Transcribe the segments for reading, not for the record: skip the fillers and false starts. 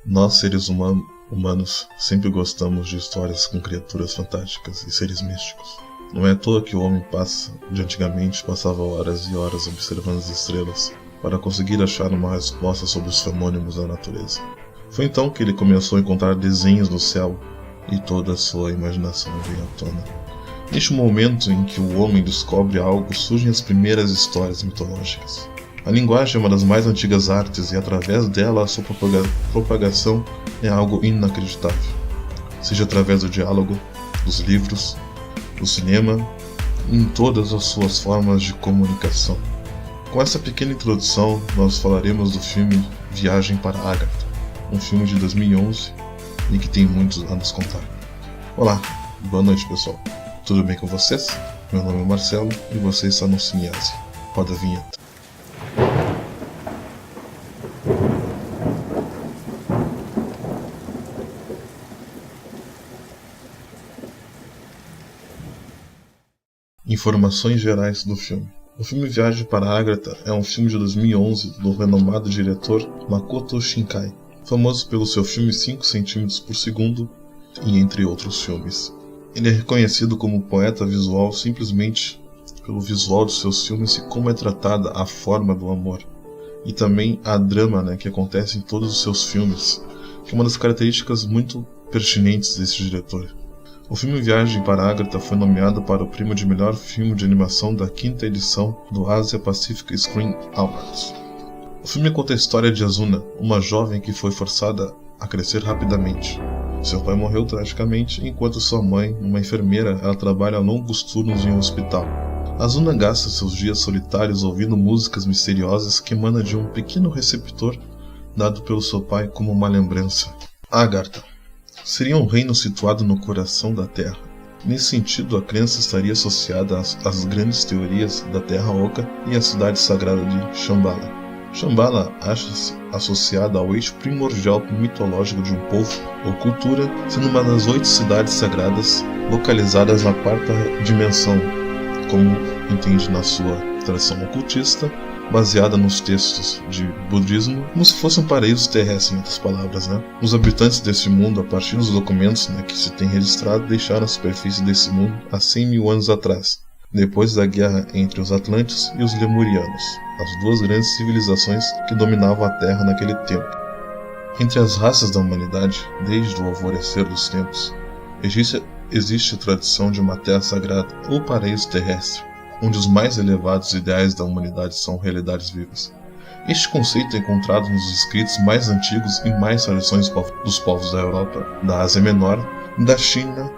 Nós, seres humanos, sempre gostamos de histórias com criaturas fantásticas e seres místicos. Não é à toa que o homem de antigamente passava horas e horas observando as estrelas para conseguir achar uma resposta sobre os fenômenos da natureza. Foi então que ele começou a encontrar desenhos no céu e toda a sua imaginação veio à tona. Neste momento em que o homem descobre algo, surgem as primeiras histórias mitológicas. A linguagem é uma das mais antigas artes e através dela a sua propagação é algo inacreditável. Seja através do diálogo, dos livros, do cinema e em todas as suas formas de comunicação. Com essa pequena introdução, nós falaremos do filme Viagem para Agartha, um filme de 2011 e que tem muito a nos contar. Olá, boa noite pessoal, tudo bem com vocês? Meu nome é Marcelo e você está no Cinease. Roda a vinheta. Informações gerais do filme. O filme Viagem para Agartha é um filme de 2011 do renomado diretor Makoto Shinkai, famoso pelo seu filme 5 cm por segundo e entre outros filmes. Ele é reconhecido como poeta visual simplesmente pelo visual dos seus filmes e como é tratada a forma do amor. E também a drama que acontece em todos os seus filmes, que é uma das características muito pertinentes desse diretor. O filme Viagem para Agartha foi nomeado para o prêmio de melhor filme de animação da 5ª edição do Asia Pacific Screen Awards. O filme conta a história de Azuna, uma jovem que foi forçada a crescer rapidamente. Seu pai morreu tragicamente, enquanto sua mãe, uma enfermeira, ela trabalha longos turnos em um hospital. Azuna gasta seus dias solitários ouvindo músicas misteriosas que emanam de um pequeno receptor dado pelo seu pai como uma lembrança. Agartha seria um reino situado no coração da Terra. Nesse sentido, a crença estaria associada às grandes teorias da Terra Oca e à cidade sagrada de Shambhala. Shambhala acha-se associada ao eixo primordial mitológico de um povo ou cultura, sendo uma das 8 cidades sagradas localizadas na 4ª dimensão, como entende na sua tradição ocultista, baseada nos textos de budismo, como se fosse um paraíso terrestre, em outras palavras. Os habitantes desse mundo, a partir dos documentos que se tem registrado, deixaram a superfície desse mundo há 100 mil anos atrás, depois da guerra entre os Atlantes e os Lemurianos, as duas grandes civilizações que dominavam a Terra naquele tempo. Entre as raças da humanidade, desde o alvorecer dos tempos, existe a tradição de uma terra sagrada ou paraíso terrestre, onde os mais elevados ideais da humanidade são realidades vivas. Este conceito é encontrado nos escritos mais antigos e mais tradições dos povos da Europa, da Ásia Menor, da China,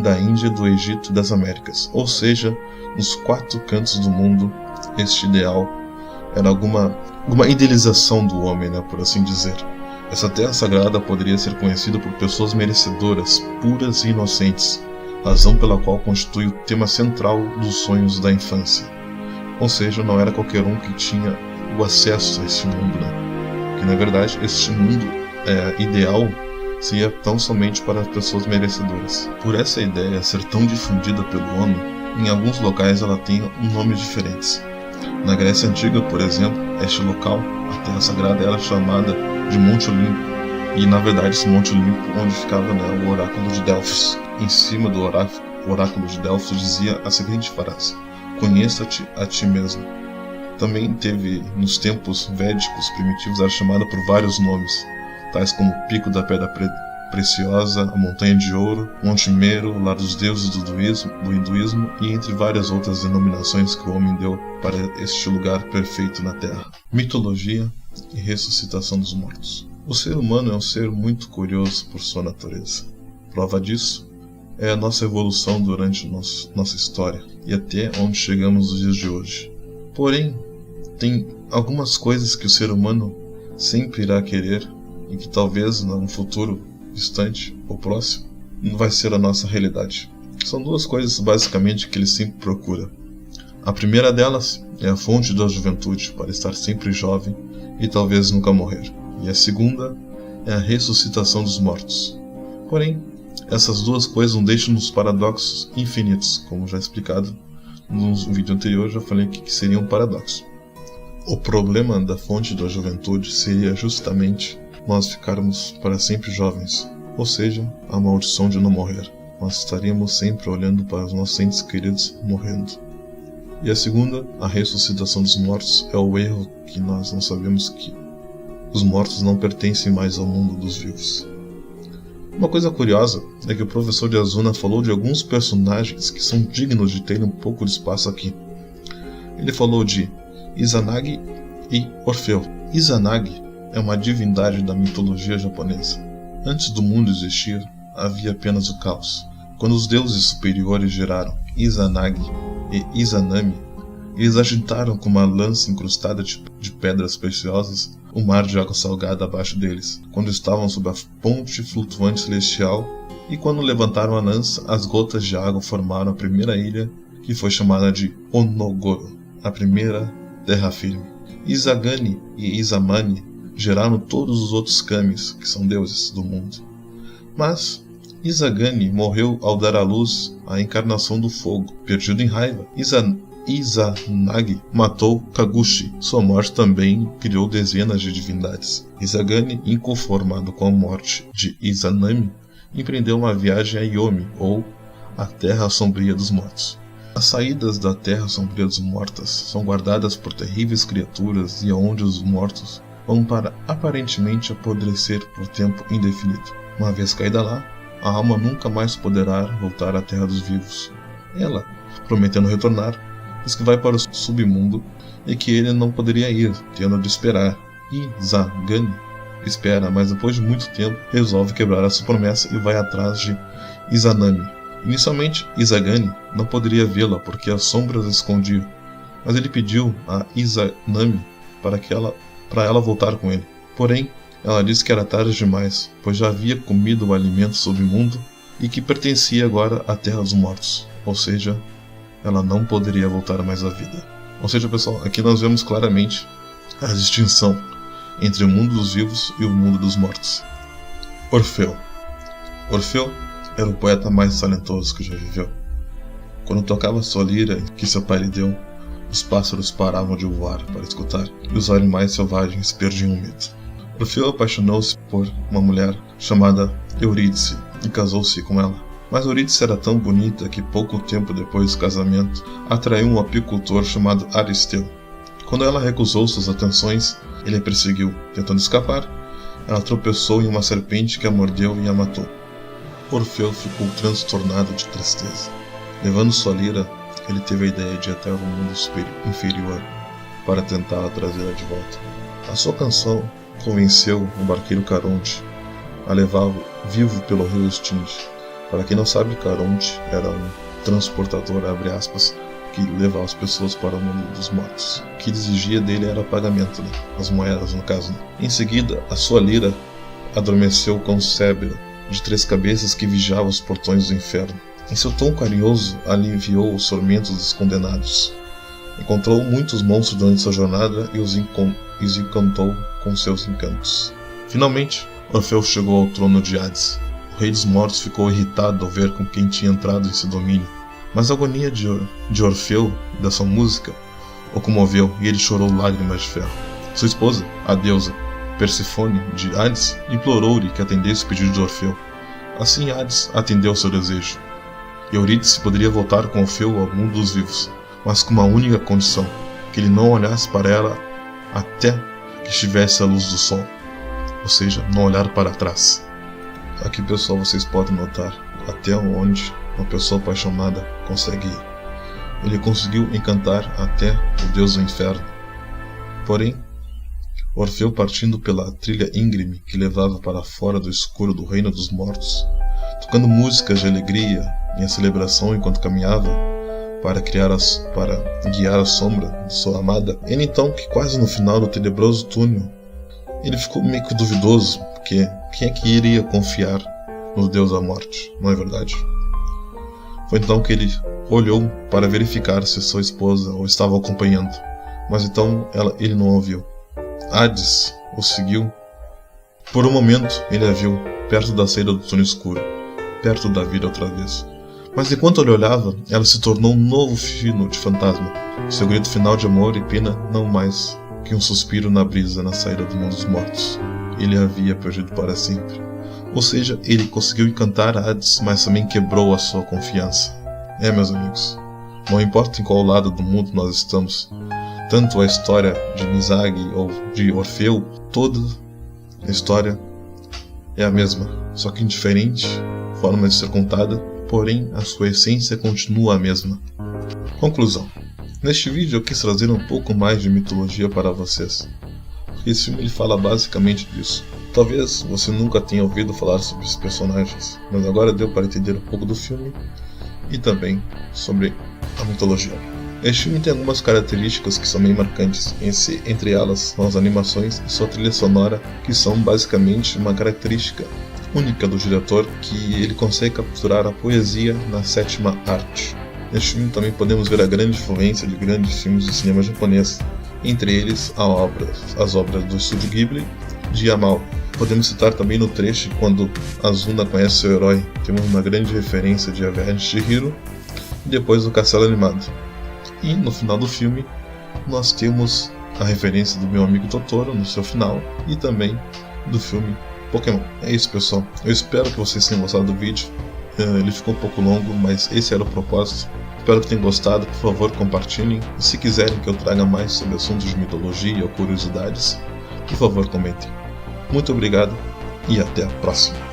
da Índia, do Egito e das Américas, ou seja, nos 4 cantos do mundo. Este ideal era alguma idealização do homem, por assim dizer. Essa terra sagrada poderia ser conhecida por pessoas merecedoras, puras e inocentes, razão pela qual constitui o tema central dos sonhos da infância. Ou seja, não era qualquer um que tinha o acesso a esse mundo, que na verdade este mundo ideal seria tão somente para as pessoas merecedoras. Por essa ideia ser tão difundida pelo homem, em alguns locais ela tem nomes diferentes. Na Grécia Antiga, por exemplo, este local, a Terra Sagrada, era chamada de Monte Olimpo, e na verdade esse Monte Olimpo onde ficava o oráculo de Delfos. Em cima do oráculo de Delfos dizia a seguinte frase: conheça-te a ti mesmo. Também teve, nos tempos védicos primitivos, era chamada por vários nomes, tais como Pico da Pedra Preciosa, a Montanha de Ouro, Monte Meru, Lar dos Deuses do hinduísmo e entre várias outras denominações que o homem deu para este lugar perfeito na Terra. Mitologia e ressuscitação dos mortos. O ser humano é um ser muito curioso por sua natureza. Prova disso é a nossa evolução durante nossa história e até onde chegamos nos dias de hoje. Porém, tem algumas coisas que o ser humano sempre irá querer e que talvez num futuro distante ou próximo não vai ser a nossa realidade. São 2 coisas basicamente que ele sempre procura. A primeira delas é a fonte da juventude, para estar sempre jovem e talvez nunca morrer. E a segunda é a ressuscitação dos mortos. Porém, essas 2 coisas não deixam nos paradoxos infinitos, como já explicado no vídeo anterior, já falei que seria um paradoxo. O problema da fonte da juventude seria justamente nós ficarmos para sempre jovens, ou seja, a maldição de não morrer. Nós estaríamos sempre olhando para os nossos entes queridos morrendo. E a segunda, a ressuscitação dos mortos, é o erro que nós não sabemos que os mortos não pertencem mais ao mundo dos vivos. Uma coisa curiosa é que o professor de Asuna falou de alguns personagens que são dignos de ter um pouco de espaço aqui. Ele falou de Izanagi e Orfeu. Izanagi é uma divindade da mitologia japonesa. Antes do mundo existir, havia apenas o caos. Quando os deuses superiores geraram Izanagi e Izanami, eles agitaram com uma lança incrustada de pedras preciosas o mar de água salgada abaixo deles, quando estavam sob a ponte flutuante celestial, e quando levantaram a lança, as gotas de água formaram a primeira ilha, que foi chamada de Onogoro, a primeira terra firme. Izagani e Izamani geraram todos os outros kamis, que são deuses do mundo. Mas Izagani morreu ao dar à luz a encarnação do fogo. Perdido em raiva, Izanagi matou Kagushi. Sua morte também criou dezenas de divindades. Izagani, inconformado com a morte de Izanami, empreendeu uma viagem a Yomi, ou a Terra Sombria dos Mortos. As saídas da Terra Sombria dos Mortos são guardadas por terríveis criaturas e onde os mortos vão para aparentemente apodrecer por tempo indefinido. Uma vez caída lá, a alma nunca mais poderá voltar à Terra dos Vivos. Ela, prometendo retornar, diz que vai para o submundo e que ele não poderia ir, tendo de esperar. Izagani espera, mas depois de muito tempo resolve quebrar a sua promessa e vai atrás de Izanami. Inicialmente, Izagani não poderia vê-la porque as sombras a escondiam, mas ele pediu a Izanami para ela voltar com ele. Porém, ela disse que era tarde demais, pois já havia comido o alimento submundo e que pertencia agora à Terra dos Mortos, ou seja, ela não poderia voltar mais à vida. Ou seja, pessoal, aqui nós vemos claramente a distinção entre o mundo dos vivos e o mundo dos mortos. Orfeu. Orfeu era o poeta mais talentoso que já viveu. Quando tocava sua lira que seu pai lhe deu, os pássaros paravam de voar para escutar e os animais selvagens perdiam o medo. Orfeu apaixonou-se por uma mulher chamada Eurídice e casou-se com ela. Mas Eurídice era tão bonita que pouco tempo depois do casamento atraiu um apicultor chamado Aristeu. Quando ela recusou suas atenções, ele a perseguiu. Tentando escapar, ela tropeçou em uma serpente que a mordeu e a matou. Orfeu ficou transtornado de tristeza. Levando sua lira, ele teve a ideia de ir até o mundo inferior para tentá-la trazê-la de volta. A sua canção convenceu o barqueiro Caronte a levá-lo vivo pelo rio Estinge. Para quem não sabe, Caronte era um transportador, abre aspas, que levava as pessoas para o mundo dos mortos. O que exigia dele era pagamento, as moedas no caso. Em seguida, a sua lira adormeceu com Cébera, de 3 cabeças que vigiava os portões do inferno. Em seu tom carinhoso, aliviou os tormentos dos condenados. Encontrou muitos monstros durante sua jornada e os encantou com seus encantos. Finalmente, Orfeu chegou ao trono de Hades. O rei dos mortos ficou irritado ao ver com quem tinha entrado em seu domínio, mas a agonia de Orfeu e da sua música o comoveu e ele chorou lágrimas de ferro. Sua esposa, a deusa Persefone de Hades, implorou-lhe que atendesse o pedido de Orfeu. Assim Hades atendeu seu desejo. Eurídice poderia voltar com Orfeu ao mundo dos vivos, mas com uma única condição, que ele não olhasse para ela até que estivesse à luz do sol, ou seja, não olhar para trás. Aqui, pessoal, vocês podem notar até onde uma pessoa apaixonada consegue ir. Ele conseguiu encantar até o deus do inferno. Porém, Orfeu, partindo pela trilha íngreme que levava para fora do escuro do reino dos mortos, tocando músicas de alegria em celebração enquanto caminhava para guiar a sombra de sua amada, ele então, que quase no final do tenebroso túnel, ele ficou meio que duvidoso, porque quem é que iria confiar no deus da morte, não é verdade? Foi então que ele olhou para verificar se sua esposa o estava acompanhando, mas então ele não a viu. Hades o seguiu. Por um momento ele a viu, perto da saída do túnel escuro, perto da vida outra vez. Mas enquanto ele olhava, ela se tornou um novo fino de fantasma. Seu grito final de amor e pena não mais que um suspiro na brisa na saída do mundo dos mortos. ele havia perdido para sempre. Ou seja, ele conseguiu encantar Hades, mas também quebrou a sua confiança. Meus amigos, não importa em qual lado do mundo nós estamos, tanto a história de Mizag ou de Orfeu, toda a história é a mesma, só que em diferente forma de ser contada, porém a sua essência continua a mesma. Conclusão. Neste vídeo eu quis trazer um pouco mais de mitologia para vocês, porque esse filme ele fala basicamente disso. Talvez você nunca tenha ouvido falar sobre esses personagens, mas agora deu para entender um pouco do filme e também sobre a mitologia. Este filme tem algumas características que são bem marcantes, entre elas são as animações e sua trilha sonora, que são basicamente uma característica única do diretor, que ele consegue capturar a poesia na sétima arte. Neste filme também podemos ver a grande influência de grandes filmes de cinema japonês, entre eles as obras do estúdio Ghibli, de Hayao. Podemos citar também no trecho quando Azuna conhece seu herói, temos uma grande referência de A Viagem de Chihiro e depois do Castelo Animado. E no final do filme, nós temos a referência do Meu Amigo Totoro no seu final e também do filme Pokémon. É isso, pessoal. Eu espero que vocês tenham gostado do vídeo. Ele ficou um pouco longo, mas esse era o propósito. Espero que tenham gostado. Por favor, compartilhem. E se quiserem que eu traga mais sobre assuntos de mitologia ou curiosidades, por favor, comentem. Muito obrigado e até a próxima.